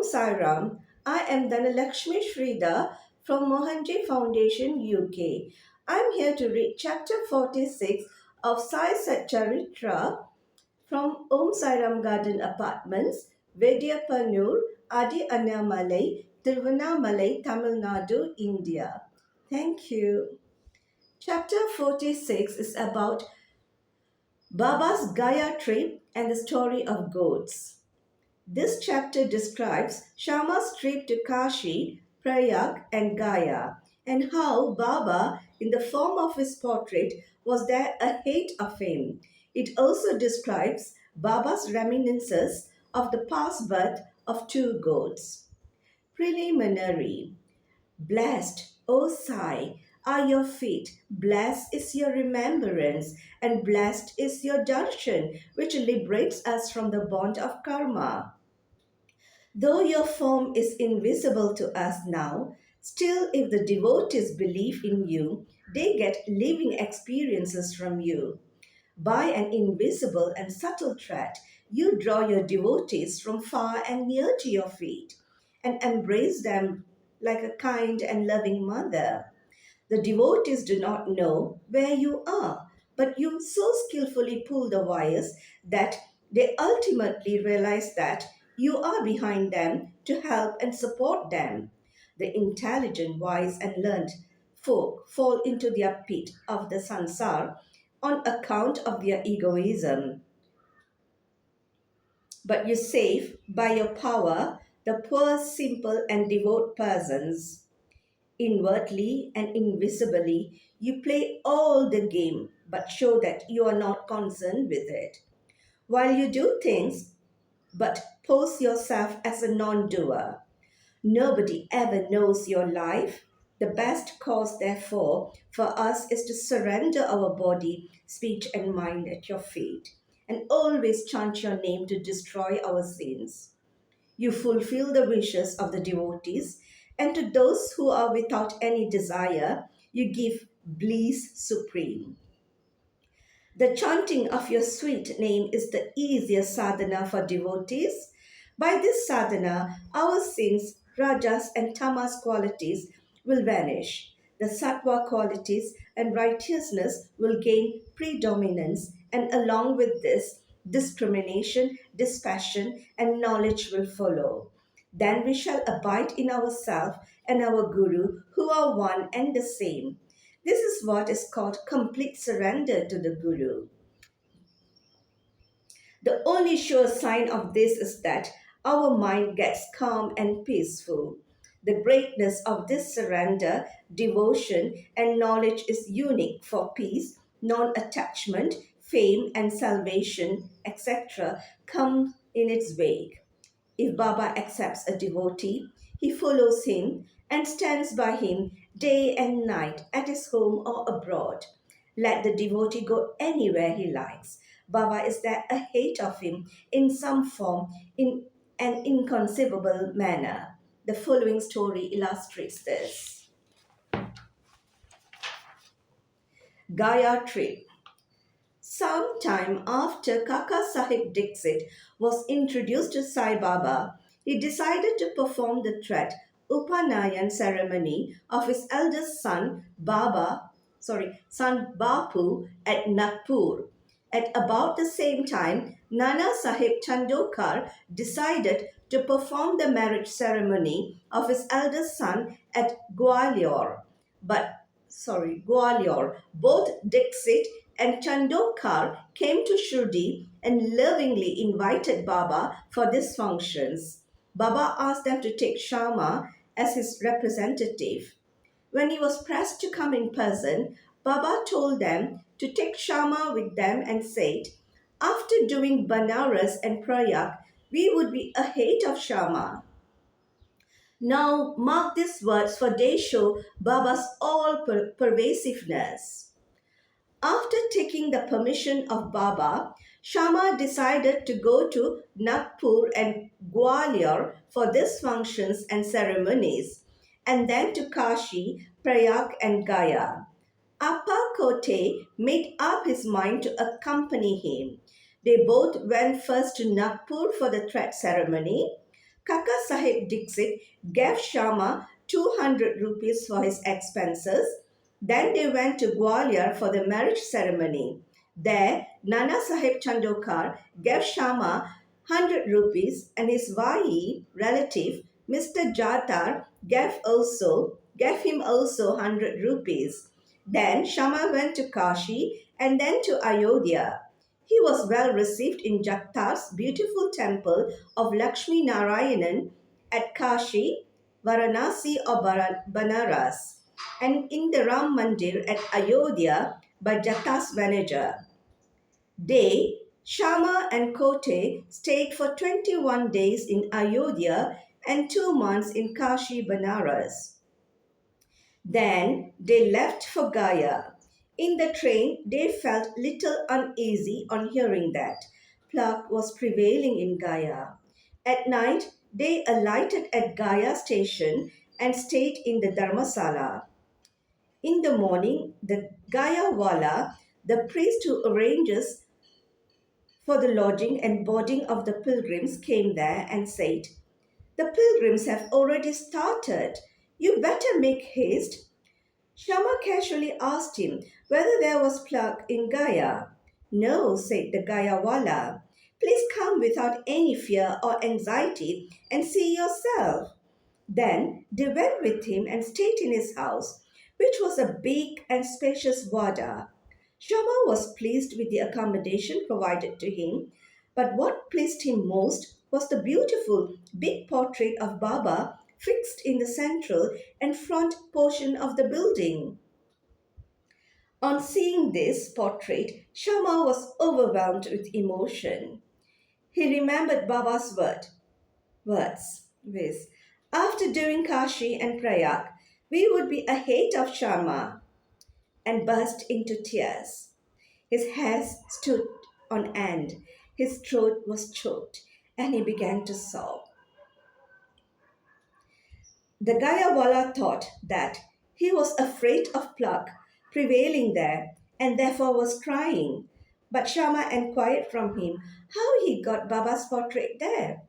Sai Ram. I am Dhanalakshmi Shrida from Mohanji Foundation, UK. I'm here to read chapter 46 of Sai Satcharitra from Om Sai Ram Garden Apartments, Vedyapanur, Adi Annamalai, Tiruvannamalai, Tamil Nadu, India. Thank you. Chapter 46 is about Baba's Gaya trip and the story of goats. This chapter describes Shama's trip to Kashi, Prayag, and Gaya, and how Baba, in the form of his portrait, was there ahead of him. It also describes Baba's reminiscences of the past birth of two goats. Preliminary. Blessed, O Sai, are your feet, blessed is your remembrance, and blessed is your darshan, which liberates us from the bond of karma. Though your form is invisible to us now, still, if the devotees believe in you, they get living experiences from you. By an invisible and subtle thread, you draw your devotees from far and near to your feet and embrace them like a kind and loving mother. The devotees do not know where you are, but you so skillfully pull the wires that they ultimately realize that you are behind them to help and support them. The intelligent, wise, and learned folk fall into their pit of the sansar on account of their egoism. But you save by your power the poor, simple, and devout persons. Inwardly and invisibly, you play all the game, but show that you are not concerned with it. While you do things, but pose yourself as a non doer. Nobody ever knows your life. The best course, therefore, for us is to surrender our body, speech, and mind at your feet, and always chant your name to destroy our sins. You fulfill the wishes of the devotees, and to those who are without any desire, you give bliss supreme. The chanting of your sweet name is the easiest sadhana for devotees. By this sadhana, our sins, rajas, and tamas qualities will vanish. The sattva qualities and righteousness will gain predominance, and along with this, discrimination, dispassion, and knowledge will follow. Then we shall abide in ourself and our Guru, who are one and the same. This is what is called complete surrender to the Guru. The only sure sign of this is that our mind gets calm and peaceful. The greatness of this surrender, devotion, and knowledge is unique for peace, non attachment, fame, and salvation, etc., come in its wake. If Baba accepts a devotee, he follows him and stands by him day and night at his home or abroad. Let the devotee go anywhere he likes. Baba is there ahead of him in some form, in an inconceivable manner. The following story illustrates this. Gaya trip. Some time after Kaka Sahib Dixit was introduced to Sai Baba, he decided to perform the threat Upanayan ceremony of his eldest son son Bapu at Nagpur. At about the same time, Nana Sahib Chandokar decided to perform the marriage ceremony of his eldest son at Gwalior. Both Dixit and Chandokar came to Shirdi and lovingly invited Baba for these functions. Baba asked them to take Shama as his representative. When he was pressed to come in person, Baba told them to take Shama with them and said, after doing Banaras and Prayag, we would be ahead of Shama. Now mark these words, for they show Baba's all pervasiveness. After taking the permission of Baba, Shama decided to go to Nagpur and Gwalior for these functions and ceremonies, and then to Kashi, Prayag, and Gaya. Appa Kote made up his mind to accompany him. They both went first to Nagpur for the thread ceremony. Kaka Sahib Dixit gave Shama 200 rupees for his expenses. Then they went to Gwalior for the marriage ceremony. There, Nana Sahib Chandokar gave Shama 100 rupees and his Vai relative, Mr. Jatar, gave him also 100 rupees. Then Shama went to Kashi and then to Ayodhya. He was well received in Jatar's beautiful temple of Lakshmi Narayanan at Kashi, Varanasi or Banaras, and in the Ram Mandir at Ayodhya by Jatta's manager. They, Shama and Kote, stayed for 21 days in Ayodhya and 2 months in Kashi, Banaras. Then they left for Gaya. In the train, they felt little uneasy on hearing that Plug was prevailing in Gaya. At night, they alighted at Gaya station and stayed in the Dharmasala. In the morning, the Gaya Wala, the priest who arranges for the lodging and boarding of the pilgrims, came there and said, "The pilgrims have already started. You better make haste." Shama casually asked him whether there was plug in Gaya. "No," said the Gayawala. "Please come without any fear or anxiety and see yourself." Then they went with him and stayed in his house, which was a big and spacious wada. Shama was pleased with the accommodation provided to him, but what pleased him most was the beautiful big portrait of Baba fixed in the central and front portion of the building. On seeing this portrait, Shama was overwhelmed with emotion. He remembered Baba's words, viz. "After doing Kashi and Prayag, we would be ahead of Shama," and burst into tears. His hair stood on end, his throat was choked, and he began to sob. The Gayawala thought that he was afraid of Plug prevailing there and therefore was crying. But Shama inquired from him how he got Baba's portrait there.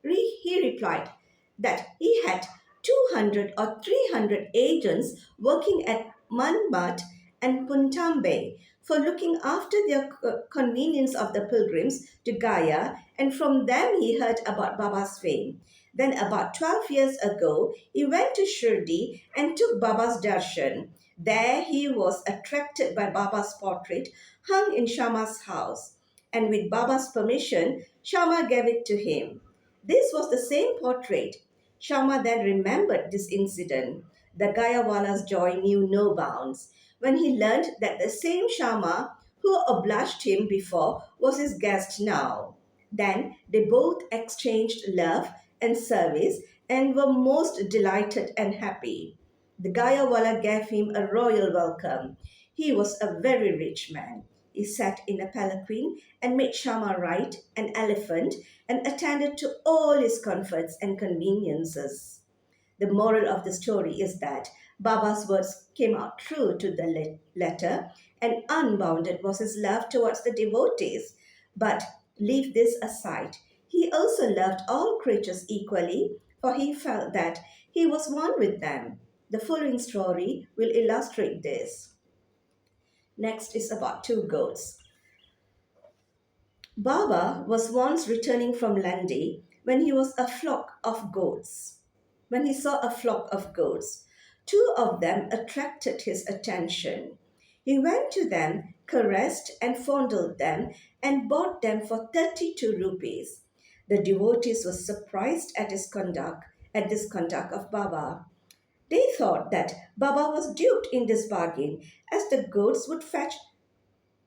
He replied that he had 200 or 300 agents working at Manmat and Puntambe for looking after the convenience of the pilgrims to Gaya, and from them he heard about Baba's fame. Then, about 12 years ago, he went to Shirdi and took Baba's darshan. There he was attracted by Baba's portrait hung in Shama's house, and with Baba's permission, Shama gave it to him. This was the same portrait. Shama then remembered this incident. The Gayawala's joy knew no bounds when he learned that the same Shama who obliged him before was his guest now. Then they both exchanged love and service and were most delighted and happy. The Gayawala gave him a royal welcome. He was a very rich man. He sat in a palanquin and made Shama ride an elephant and attended to all his comforts and conveniences. The moral of the story is that Baba's words came out true to the letter, and unbounded was his love towards the devotees. But leave this aside. He also loved all creatures equally, for he felt that he was one with them. The following story will illustrate this. Next is about two goats. Baba was once returning from Landi when he was a flock of goats. When he saw a flock of goats, two of them attracted his attention. He went to them, caressed and fondled them, and bought them for 32 rupees. The devotees were surprised at this conduct of Baba. They thought that Baba was duped in this bargain, as the goats would fetch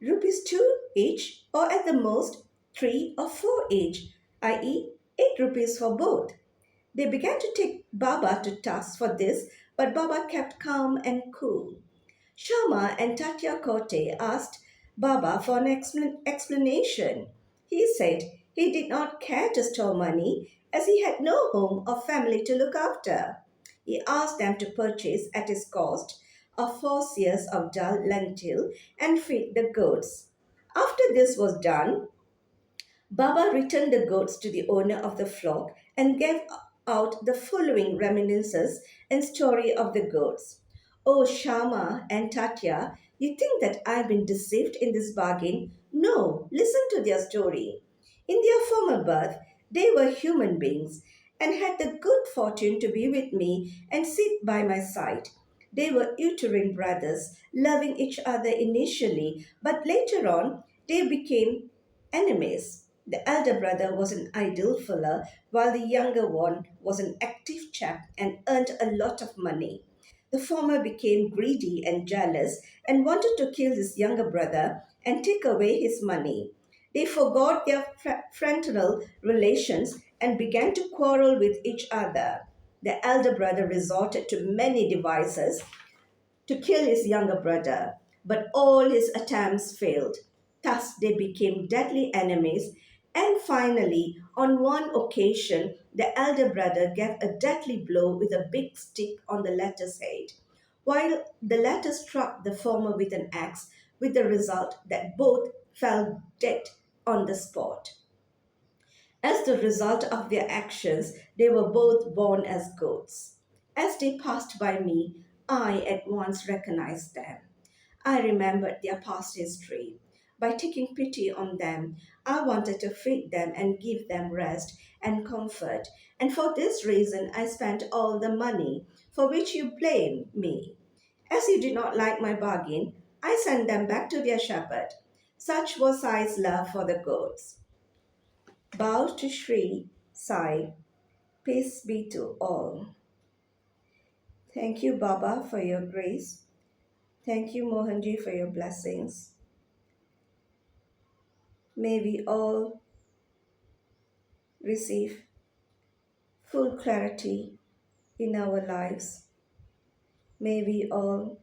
rupees 2 each, or at the most 3 or 4 each, i.e., 8 rupees for both. They began to take Baba to task for this, but Baba kept calm and cool. Shama and Tatya Kote asked Baba for an explanation. He said he did not care to store money as he had no home or family to look after. He asked them to purchase at his cost of 4 seers of dal lentil and feed the goats. After this was done, Baba returned the goats to the owner of the flock and gave out the following reminiscences and story of the goats. Oh, Shama and Tatya, you think that I've been deceived in this bargain? No, listen to their story. In their former birth, they were human beings and had the good fortune to be with me and sit by my side. They were uterine brothers, loving each other initially, but later on they became enemies. The elder brother was an idle fellow, while the younger one was an active chap and earned a lot of money. The former became greedy and jealous and wanted to kill his younger brother and take away his money. They forgot their fraternal relations and began to quarrel with each other. The elder brother resorted to many devices to kill his younger brother, but all his attempts failed. Thus, they became deadly enemies, and finally, on one occasion, the elder brother gave a deadly blow with a big stick on the latter's head, while the latter struck the former with an axe, with the result that both fell dead on the spot. As the result of their actions, they were both born as goats. As they passed by me, I at once recognized them. I remembered their past history. By taking pity on them, I wanted to feed them and give them rest and comfort, and for this reason I spent all the money for which you blame me. As you did not like my bargain, I sent them back to their shepherd. Such was Sai's love for the goats. Bow to Sri Sai. Peace be to all. Thank you, Baba, for your grace. Thank you, Mohanji, for your blessings. May we all receive full clarity in our lives. May we all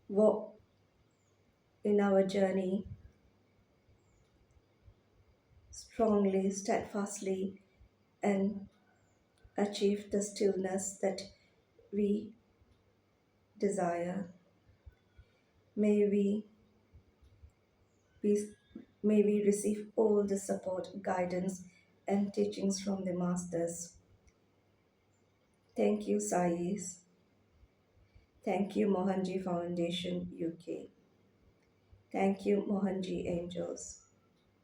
walk in our journey strongly, steadfastly, and achieve the stillness that we desire. May we be, may we receive all the support, guidance, and teachings from the masters. Thank you, Sais. Thank you, Mohanji Foundation UK. Thank you, Mohanji Angels.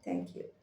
Thank you.